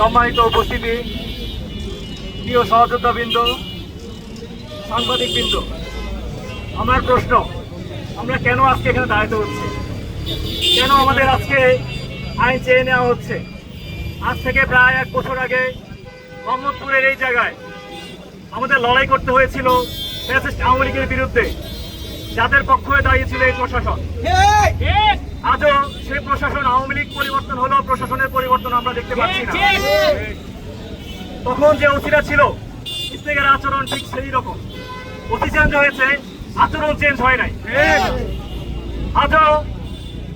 সম্মানিত উপস্থিতি, প্রিয় সহযোদ্ধাবৃন্দ, সাংবাদিকবৃন্দ, আমার প্রশ্ন, আমরা কেন আজকে এখানে দাঁড়াতে হচ্ছে? কেন আমাদের আজকে আইন চেয়ে নেওয়া হচ্ছে? আজ থেকে প্রায় 1 বছর আগে মোহাম্মদপুরের এই জায়গায় আমাদের লড়াই করতে হয়েছিল ফ্যাসিস্ট আওয়ামী লীগের বিরুদ্ধে, যাদের পক্ষে দাঁড়িয়েছিল এই প্রশাসন। আজও সেই প্রশাসন, আওয়ামী লীগ পরিবর্তন হলেও প্রশাসনের পরিবর্তন আমরা দেখতে পাচ্ছি না। তখন যে ওসিরা ছিল, ইফতেখার আচরণ ঠিক সেই রকম। ওসি চেঞ্জ হয়েছে, আচরণ চেঞ্জ হয় নাই। আজও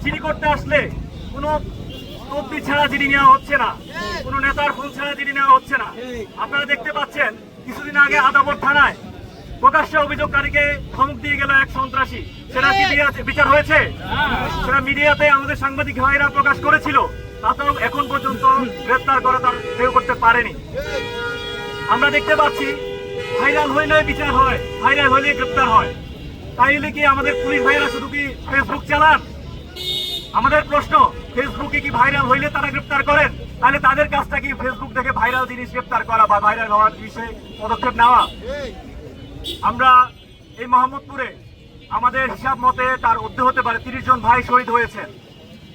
জিডি করতে আসলে কোনো তদবির ছাড়া জিডি নেওয়া হচ্ছে না, কোনো নেতার ফোন ছাড়া জিডি নেওয়া হচ্ছে না। আপনারা দেখতে পাচ্ছেন, কিছুদিন আগে আদাবর থানায় প্রকাশ্যে অভিযোগকারীকে ধমক দিয়ে গেল এক সন্ত্রাসী। সেটা কি বিচার হয়েছে? সেটা মিডিয়াতে আমাদের সাংবাদিক ভাইরা প্রকাশ করেছিল, তাতেও এখন পর্যন্ত গ্রেপ্তার করা তার কেউ করতে পারেনি। আমরা দেখতে পাচ্ছি ভাইরাল হইলে বিচার হয়, ভাইরাল হইলে গ্রেপ্তার হয়। তাইলে কি আমাদের পুলিশ ভাইরা শুধু কি ফেসবুক চালান? আমাদের প্রশ্ন, ফেসবুকে কি ভাইরাল হইলে তারা গ্রেপ্তার করেন? তাহলে তাদের কাজটা কি ফেসবুক থেকে ভাইরাল জিনিস গ্রেপ্তার করা বা ভাইরাল হওয়ার বিষয়ে পদক্ষেপ নেওয়া? আমরা এই মোহাম্মদপুরে আমাদের হিসাব মতে তার ঊর্ধ্বে হতে পারে 30 জন ভাই শহীদ হয়েছেন,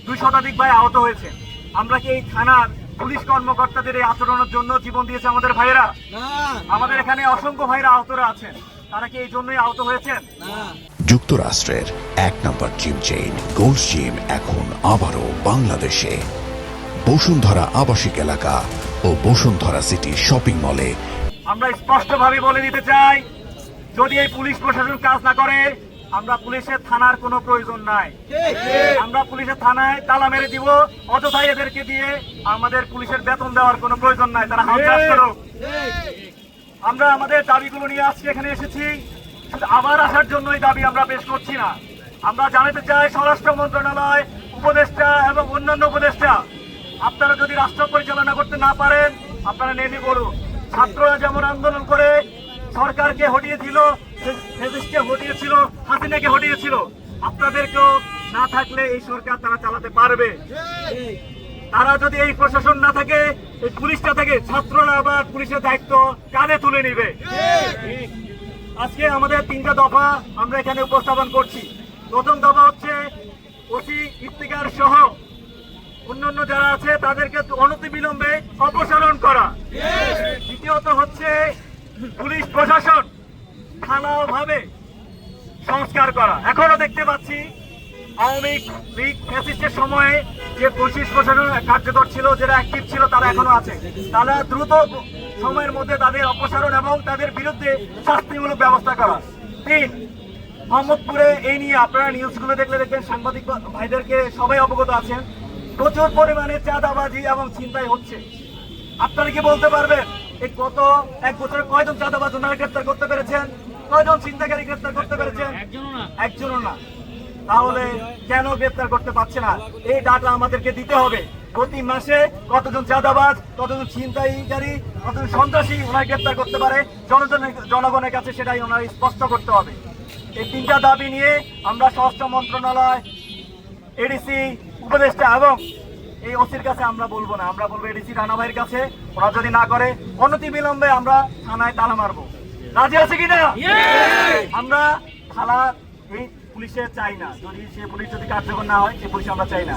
2 শতাধিক ভাই আহত হয়েছেন। আমরা কি এই থানার পুলিশ কর্মকর্তাদের এই আচরণের জন্য জীবন দিয়েছে আমাদের ভাইরা? আমাদের এখানে অসংখ্য ভাইরা আহতরা আছেন, তারা কি এই জন্যই আহত হয়েছেন? যুক্তরাষ্ট্রের 1 নম্বর জিম চেইন গোল্ডস জিম এখন আবারও বাংলাদেশে। বসুন্ধরা আবাসিক এলাকা ও বসুন্ধরা সিটি শপিং মলে। আমরা স্পষ্টভাবে বলে দিতে চাই, যদি এই পুলিশ প্রশাসন কাজ না করে, আমরা পুলিশের থানার কোনো প্রয়োজন নাই। আমরা পুলিশের থানায় তালা মেরে দিব, অযথাই এদেরকে দিয়ে আমাদের পুলিশের বেতন দেওয়ার কোনো প্রয়োজন নাই, তারা হামলা করুক। আমরা আমাদের দাবিগুলো নিয়ে আজকে এখানে এসেছি, শুধু আবার আসার জন্যই দাবি আমরা পেশ করছি না। আমরা জানাতে চাই, স্বরাষ্ট্র মন্ত্রণালয়, উপদেষ্টা এবং অন্যান্য উপদেষ্টা, আপনারা যদি রাষ্ট্র পরিচালনা করতে না পারেন, আপনারা নেমে পড়ুন। ছাত্ররা যেমন আন্দোলন করে সরকারকে হটিয়েছিল, ফ্যাসিস্টকে হটিয়েছিল, হাসিনাকে হটিয়েছিল, আপনাদেরকেও না থাকলে এই সরকার তারা চালাতে পারবে। তারা যদি এই প্রশাসন না থাকে, এই পুলিশটা থাকে, ছাত্ররা আবার পুলিশের দায়িত্ব কাঁধে তুলে নিবে। আজকে আমাদের 3টা দফা আমরা এখানে উপস্থাপন করছি। প্রথম দফা হচ্ছে ওসি ইফতেখার সহ অন্যান্য যারা আছে তাদেরকে অনতিবিলম্বে অপসারণ করা। দ্বিতীয়ত হচ্ছে পুলিশ প্রশাসন ঢালাওভাবে সংস্কার করা। এখনো দেখতে পাচ্ছি আওয়ামী লীগ ফ্যাসিস্টের সময়ে যে পুলিশ প্রশাসন কার্যকর ছিল, যারা অ্যাক্টিভ ছিল, তারা এখনো আছে। তারা দ্রুত সময়ের মধ্যে তাদের অপসারণ এবং তাদের বিরুদ্ধে শাস্তিমূলক ব্যবস্থা করা। 3, মোহাম্মদপুরে এই নিয়ে আপনারা নিউজগুলো দেখলে দেখবেন, সাংবাদিক ভাইদেরকে সবাই অবগত আছেন, প্রচুর পরিমাণে চাঁদাবাজি এবং ছিনতাই হচ্ছে। আপনারা কি বলতে পারবেন এই গত 1 বছরে কয়জন চাঁদাবাজ ওনারা গ্রেপ্তার করতে পেরেছেন? কয়জন ছিনতাইকারী গ্রেপ্তার করতে পেরেছেন? একজনও না। তাহলে কেন গ্রেপ্তার করতে পারছে না? এই ডাটা আমাদেরকে দিতে হবে। প্রতি মাসে কতজন চাঁদাবাজ, কতজন ছিনতাইকারী, কতজন সন্ত্রাসী ওনারা গ্রেপ্তার করতে পারে, জনগণের কাছে সেটাই ওনারা স্পষ্ট করতে হবে। এই 3টা দাবি নিয়ে আমরা স্বরাষ্ট্র মন্ত্রণালয়, এডিসি, উপদেষ্টা এবং এই ওসির কাছে আমরা বলবো না, আমরা বলবো এডিসি রানা ভাইয়ের কাছে। ওরা যদি না করে, অনতিবিলম্বে আমরা থানায় তালা মারবো। রাজি আছে কিনা? আমরা থানা এই পুলিশে চাই না, যদি সে পুলিশ যদি কার্যকর না হয়, সে পুলিশ আমরা চাই না।